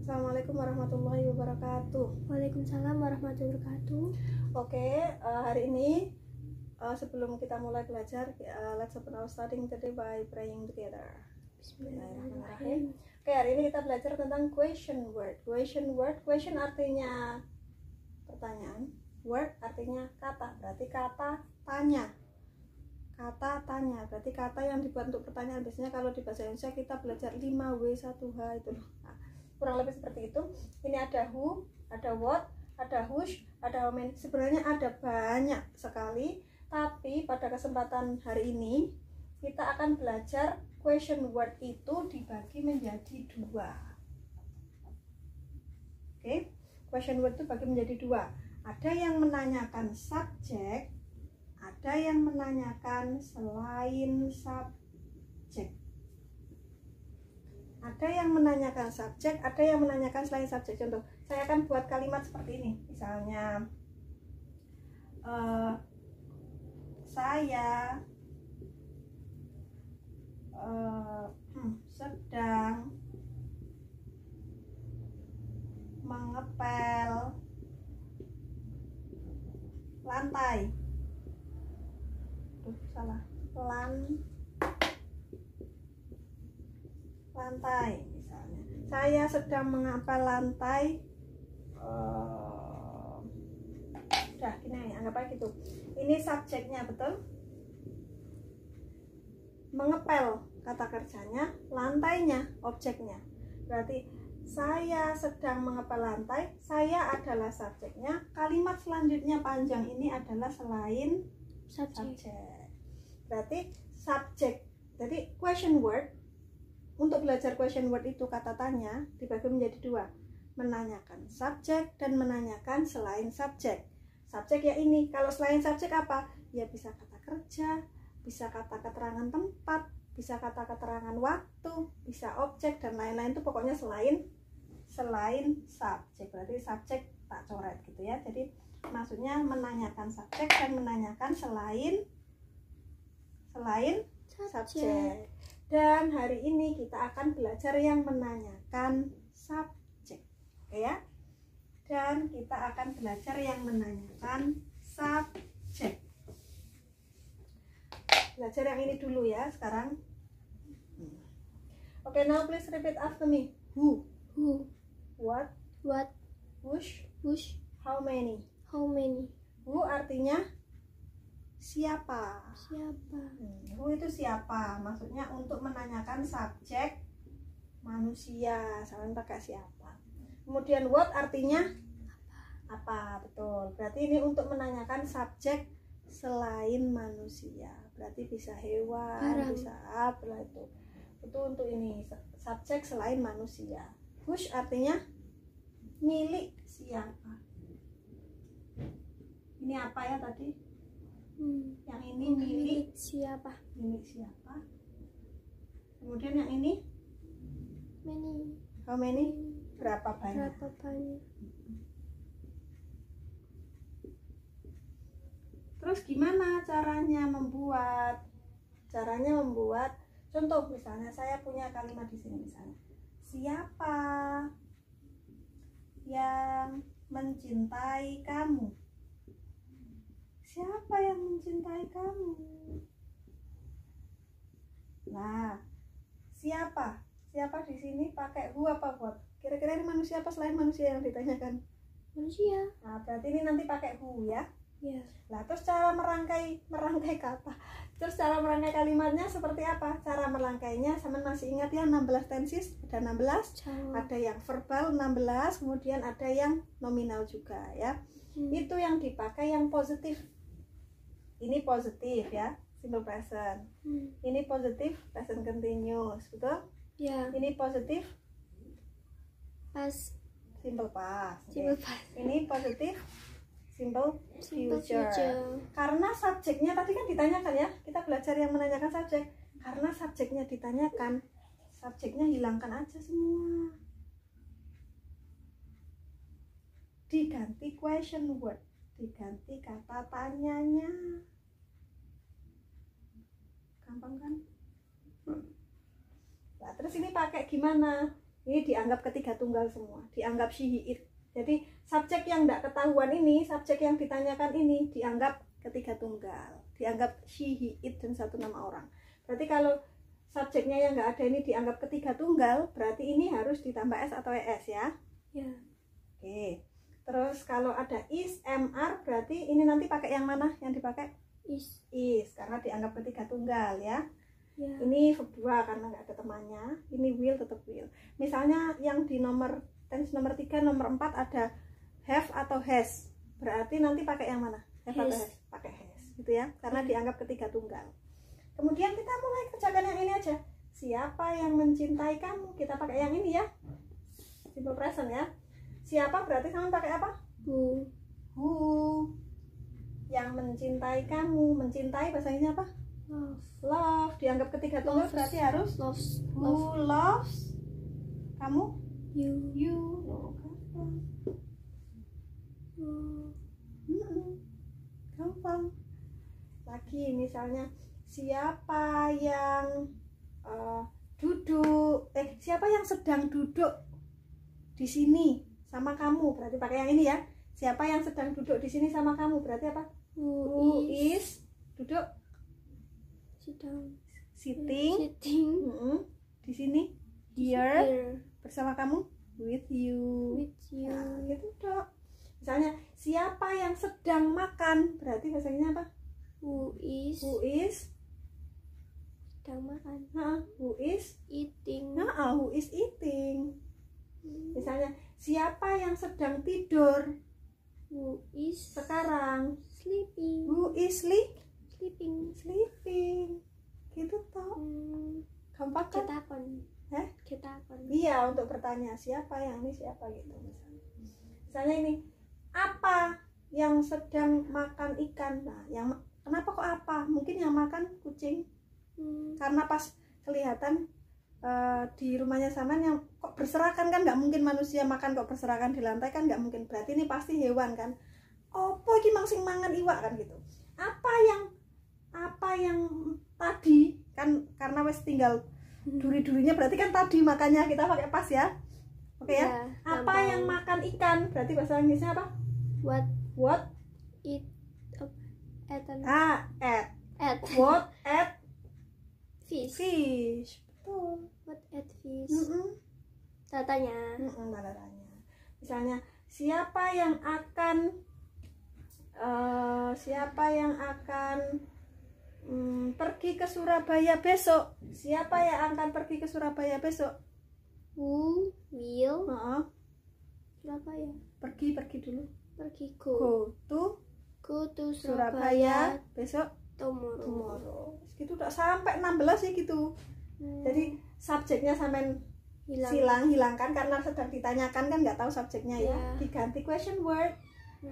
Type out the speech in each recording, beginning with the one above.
Assalamualaikum warahmatullahi wabarakatuh. Waalaikumsalam warahmatullahi wabarakatuh. Oke, hari ini sebelum kita mulai belajar, let's open our studying today by praying together. Bismillahirrahmanirrahim. Oke, hari ini kita belajar tentang question word. Question artinya pertanyaan, word artinya kata, berarti kata tanya. Kata tanya, berarti kata yang dibuat untuk pertanyaan. Biasanya kalau di bahasa Indonesia kita belajar 5W1H itu loh. Nah, kurang lebih seperti itu. Ini ada who, ada what, ada whose, ada how many. Sebenarnya ada banyak sekali, tapi pada kesempatan hari ini kita akan belajar question word itu dibagi menjadi dua. Oke, question word itu bagi menjadi dua. Ada yang menanyakan subjek, ada yang menanyakan selain subjek. Ada yang menanyakan subjek, ada yang menanyakan selain subjek. Contoh, saya akan buat kalimat seperti ini. Misalnya, saya sedang mengepel lantai. Salah. Lantai misalnya. Saya sedang mengepel lantai. Udah gini, anggap aja gitu. Ini subjeknya, betul? Mengepel kata kerjanya, lantainya objeknya. Berarti saya sedang mengepel lantai, saya adalah subjeknya. Kalimat selanjutnya panjang ini adalah selain subjek. Berarti subjek. Jadi question word, untuk belajar question word itu kata tanya dibagi menjadi dua, menanyakan subjek dan menanyakan selain subjek. Subjek ya ini, kalau selain subjek apa? Ya bisa kata kerja, bisa kata keterangan tempat, bisa kata keterangan waktu, bisa objek dan lain-lain, itu pokoknya selain subjek. Berarti subjek tak coret gitu ya. Jadi maksudnya menanyakan subjek dan menanyakan selain subjek. Dan hari ini kita akan belajar yang menanyakan subjek, oke ya? Dan kita akan belajar yang menanyakan subjek. Belajar yang ini dulu ya sekarang. Oke, now please repeat after me. Who, what, whose, how many. Who artinya siapa. Who itu siapa, maksudnya untuk menanyakan subjek manusia, sama pakai siapa. Kemudian what artinya apa, betul. Berarti ini untuk menanyakan subjek selain manusia, berarti bisa hewan, bisa apa itu untuk ini subjek selain manusia. Whose artinya milik siapa. Ini apa ya tadi? Yang ini milik siapa? Kemudian yang ini how many? Berapa banyak? Terus gimana caranya membuat? Contoh misalnya saya punya kalimat di sini misalnya. Siapa yang mencintai kamu? Siapa yang mencintai kamu? Nah, siapa di sini pakai who apa what? Kira-kira ini manusia apa selain manusia yang ditanyakan? Manusia. Nah, berarti ini nanti pakai who ya? Ya. Nah, terus cara merangkai kata. Terus cara merangkai kalimatnya seperti apa? Cara merangkainya sama masih ingat ya 16 tenses, ada 16. Ada yang verbal 16, kemudian ada yang nominal juga ya. Itu yang dipakai yang positif. Ini positif ya, simple present. Ini positif present continuous, betul? Ya. Ini positif Past. Simple past. Simple past. Ini positif simple future. Karena subjeknya tadi kan ditanyakan ya, kita belajar yang menanyakan subjek. Karena subjeknya ditanyakan, subjeknya hilangkan aja semua, diganti question word, diganti kata tanyanya. Gampang kan? Nah, terus ini pakai gimana? Ini dianggap ketiga tunggal semua, dianggap she, he, it. Jadi subjek yang tidak ketahuan ini, subjek yang ditanyakan ini dianggap ketiga tunggal, dianggap she, he, it, dan satu nama orang. Berarti kalau subjeknya yang nggak ada ini dianggap ketiga tunggal, berarti ini harus ditambah s atau es ya. Ya. Oke. Terus kalau ada is, mr, berarti ini nanti pakai yang mana? Yang dipakai is, karena dianggap ketiga tunggal ya. Ya. Ini verb 2 karena nggak ada temannya. Ini will tetap will. Misalnya yang di nomor tense nomor 3, nomor 4 ada have atau has. Berarti nanti pakai yang mana? Have atau has? Pakai has, gitu ya. Karena dianggap ketiga tunggal. Kemudian kita mulai kerjakan yang ini aja. Siapa yang mencintai kamu? Kita pakai yang ini ya. Simple present ya. Siapa berarti sama pakai apa? Who. Who. Yang mencintai kamu. Mencintai bahasa Inggrisnya apa? Love. Love. Dianggap ketiga tunggal berarti harus Loves. who loves kamu? You. You. Loh, gampang. Gampang. Lagi misalnya siapa yang siapa yang sedang duduk di sini sama kamu, berarti pakai yang ini ya. Siapa yang sedang duduk di sini sama kamu, berarti apa? Who is duduk, sitting di sini, here bersama kamu, with you. Nah, gitu dok. Misalnya siapa yang sedang makan, berarti bahasanya apa? Who is sedang makan. Who is Eating. who is eating. Misalnya siapa yang sedang tidur, Who is sekarang. sleeping. Who is Sleeping. Gitu toh. Gampang kan? Kita kon. Iya, untuk bertanya siapa yang ini, siapa gitu misalnya ini apa yang sedang makan ikan. Nah, yang kenapa kok apa? Mungkin yang makan kucing. Karena pas kelihatan di rumahnya Saman yang kok berserakan, kan nggak mungkin manusia makan kok berserakan di lantai, kan nggak mungkin. Berarti ini pasti hewan kan. Opo iki mangsing mangan iwak kan gitu. Apa yang tadi kan, karena wes tinggal duri-durinya, berarti kan tadi makanya kita pakai pas ya. Oke ya. Apa yang makan ikan, berarti bahasa Inggrisnya apa? What Eat. At. What at Fish. Betul. What at fish. Tanya. Misalnya siapa yang akan pergi ke Surabaya besok? Siapa yang akan pergi ke Surabaya besok? Who will Surabaya. Pergi dulu. Pergi Go to Surabaya besok. Tomorrow. Gitu udah sampai 16 sih gitu. Jadi subjeknya sampai hilangkan karena sedang ditanyakan, kan nggak tahu subjeknya ya. Diganti question word,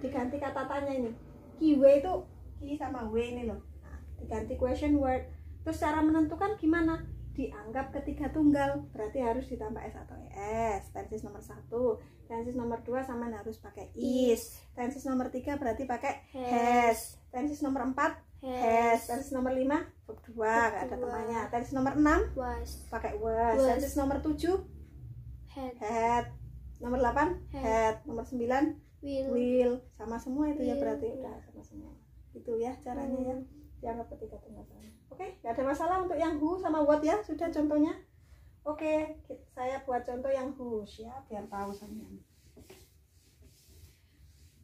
diganti kata tanya ini. Kiwe itu ki sama w ini loh. Nah, diganti question word. Terus cara menentukan gimana? Dianggap ketiga tunggal, berarti harus ditambah s atau es. Tenses nomor 1, tenses nomor 2 sama harus pakai is. Tenses nomor 3 berarti pakai has. Tenses nomor 4 has. Tenses nomor 5 verb 2 nggak ada temannya. Tenses nomor 6 pakai was. Tenses nomor 7 had. Nomor 8 had. Nomor 9 will. Sama semua itu ya, berarti udah sama semua. Itu ya caranya ya. Dianggap ketiga tunggal. Oke, nggak ada masalah untuk yang who sama what ya, sudah contohnya. Oke, saya buat contoh yang who ya, biar tahu sampean.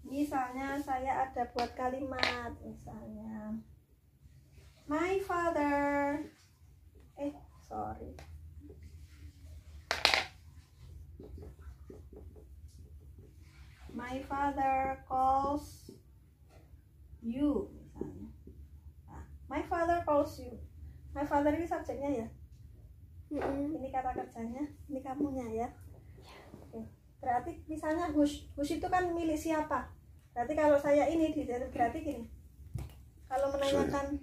Misalnya saya ada buat kalimat, misalnya my father, my father calls you. My father calls you. My father ini subjeknya ya. Ini kata kerjanya, ini kamunya ya. Oke. Berarti misalnya whose itu kan milik siapa. Berarti kalau saya ini berarti gini. Kalau menanyakan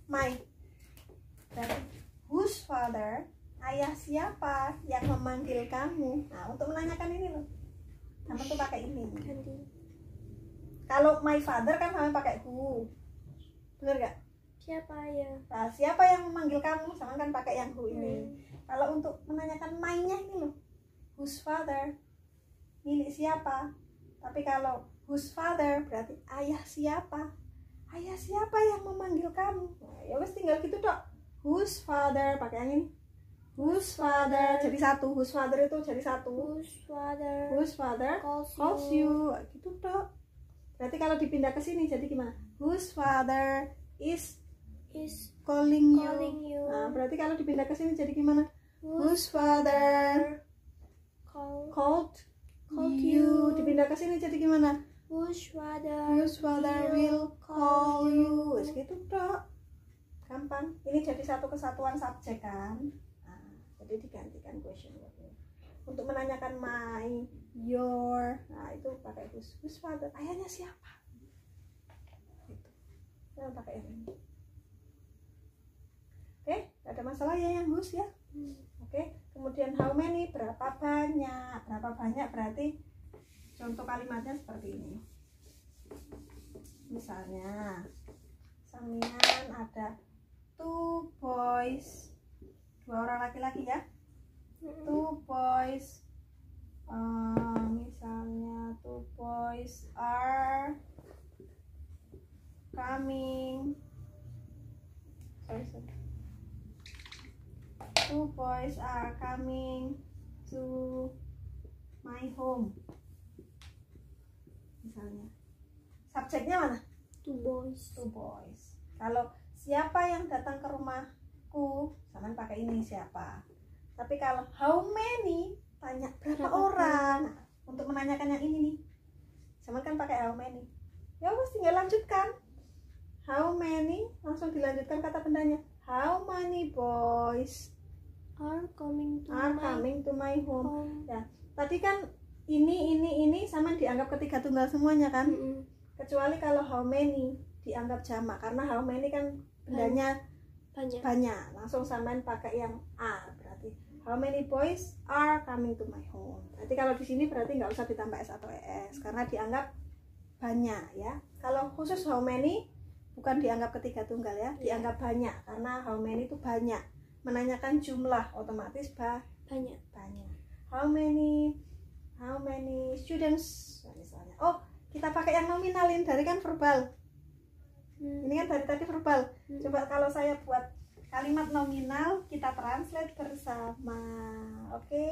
my, berarti whose father, ayah siapa yang memanggil kamu. Nah, untuk menanyakan ini loh, kamu tuh pakai ini. Kalau my father kan sama pakai who. Bener gak? Siapa ya? Nah, siapa yang memanggil kamu? Sama kan pakai yang who ini. Kalau untuk menanyakan my-nya ini loh, whose father, milik siapa. Tapi kalau whose father berarti ayah siapa. Ayah siapa yang memanggil kamu? Nah, ya wes tinggal gitu dok. Whose father pakai yang ini. Whose father jadi satu. Whose father itu jadi satu. Whose father calls you. Gitu dok. Berarti kalau dipindah ke sini jadi gimana? Whose father is calling you. Nah, berarti kalau dipindah ke sini jadi gimana? Whose father called you. Dipindah ke sini jadi gimana? Whose father will call you. Wes gitu dok. Gampang. Ini jadi satu kesatuan subjek kan. Nah, jadi digantikan question wordnya. Untuk menanyakan my, your, nah itu pakai whose father. Ayahnya siapa? Gitu. Nah, pakai ini. Oke, gak ada masalah ya yang whose ya. Oke, kemudian how many, berapa banyak. Berapa banyak berarti contoh kalimatnya seperti ini. Misalnya Samian ada 2 boys, 2 orang laki-laki ya. 2 boys, misalnya 2 boys are coming. 2 boys are coming to my home. Misalnya subjeknya mana? 2 boys. Kalau siapa yang datang ke rumahku, sama pakai ini siapa. Tapi kalau how many, tanya berapa orang. Nah, untuk menanyakan yang ini nih, sama kan pakai how many. Ya wes tinggal lanjutkan. How many, langsung dilanjutkan kata bendanya. How many boys Are coming to my home. Ya, tadi kan ini sama dianggap ketiga tunggal semuanya kan. Kecuali kalau how many dianggap jamak, karena how many kan bendanya banyak. Langsung samain pakai yang are, berarti how many boys are coming to my home. Berarti kalau di sini berarti nggak usah ditambah s atau es karena dianggap banyak ya. Kalau khusus how many bukan dianggap ketiga tunggal ya, dianggap banyak karena how many itu banyak. Menanyakan jumlah otomatis banyak. How many students misalnya. Oh, kita pakai yang nominalin dari kan verbal. Ini kan dari tadi verbal. Coba kalau saya buat kalimat nominal, kita translate bersama. Oke.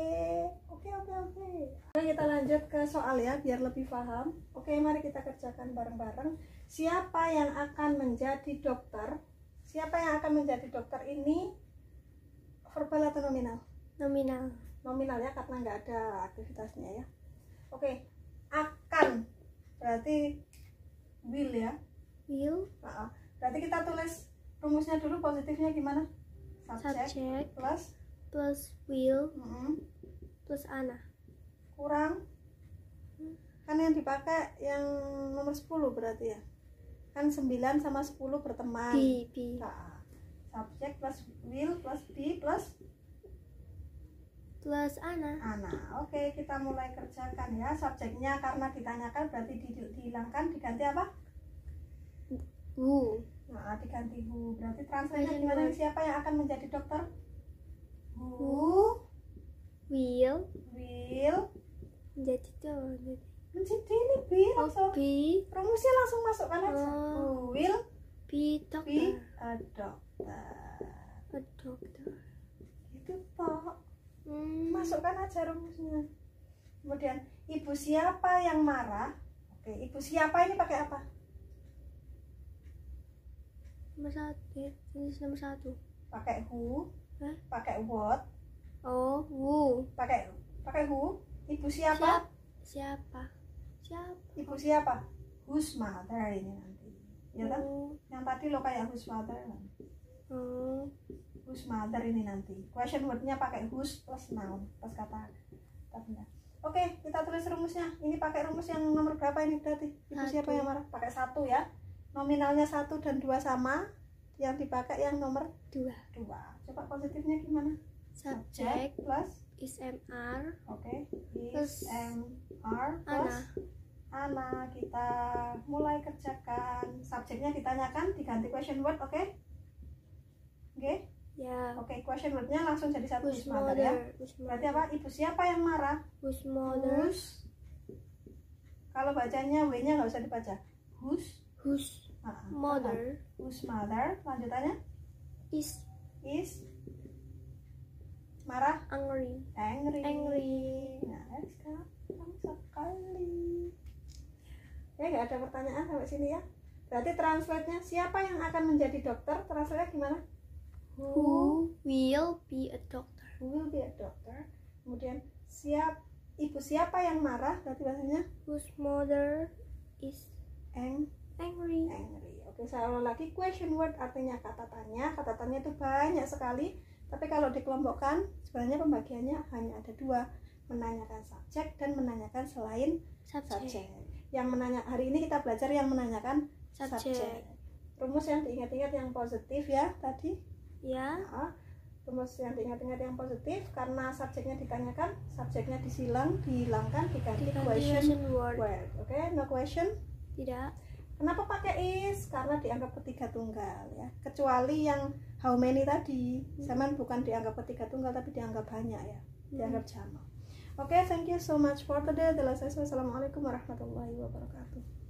Kita lanjut ke soal ya, biar lebih paham. Oke, mari kita kerjakan bareng-bareng. Siapa yang akan menjadi dokter? Siapa yang akan menjadi dokter ini verbal atau nominal? Nominal ya, karena nggak ada aktivitasnya ya. Oke, akan berarti will ya. Berarti kita tulis rumusnya dulu, positifnya gimana? Subject plus will plus Ana. Kurang kan yang dipakai yang nomor 10 berarti ya. Kan 9 sama 10 berteman. B. Nah, subject plus will plus B plus Ana. Oke, kita mulai kerjakan ya. Subjeknya karena ditanyakan berarti dihilangkan, diganti apa? Who. Nah, diganti who. Berarti translate-nya gimana? Siapa yang akan menjadi dokter? Who will menjadi ini B langsung. Rumusnya langsung masukkan aja. Who will be a doctor. Itu toh. Masukkan aja rumusnya. Kemudian ibu siapa yang marah? Oke, ibu siapa ini pakai apa? Nomor 1. Pakai who, pakai what. Oh, who. Pakai who. Ibu siapa? Siapa? Ibu siapa? Whose mother ini nanti. Ya kan? Yang tadi lo kayak whose father kan? Whose mother ini nanti. Question word-nya pakai whose plus noun, plus kata benda. Oke, kita tulis rumusnya. Ini pakai rumus yang nomor berapa ini berarti? Ibu siapa yang marah? Pakai 1 ya. Nominalnya 1 dan 2 sama. Yang dipakai yang nomor 2. Coba positifnya gimana? Subject plus is MR. Oke, is MR plus Ana. Kita mulai kerjakan. Subjeknya ditanyakan, diganti question word, oke? Ya. Oke, question word-nya langsung jadi satu, Whose whose mother ya. mother? Whose Berarti mother? apa? Ibu siapa yang marah? Whose mother? Whose. Kalau bacanya W-nya nggak usah dibaca. Whose. Whose mother Whose mother. Lanjutannya is is marah. angry? Angry. Angry. Nah, gampang sekali. Ya, nggak ada pertanyaan sampai sini ya. Berarti translate-nya siapa yang akan menjadi dokter? Translate-nya gimana? Who will be a doctor? Who will be a doctor. Kemudian ibu siapa yang marah? Berarti bahasanya Whose mother is angry. angry? Oke, saya ulang lagi. Question word artinya kata tanya. Kata tanya itu banyak sekali. Tapi kalau dikelompokkan, sebenarnya pembagiannya hanya ada dua. Menanyakan subjek dan menanyakan selain subjek. Yang hari ini kita belajar yang menanyakan subjek. Rumus yang diingat-ingat yang positif ya tadi. Ya. Nah, rumus yang diingat-ingat yang positif, karena subjeknya ditanyakan, subjeknya dihilangkan, diganti question word. word. Oke, no question. Tidak. Kenapa pakai is? Karena dianggap ketiga tunggal ya. Kecuali yang how many tadi, zaman bukan dianggap ketiga tunggal tapi dianggap banyak ya, dianggap jamak. Oke, thank you so much for today. Assalamualaikum warahmatullahi wabarakatuh.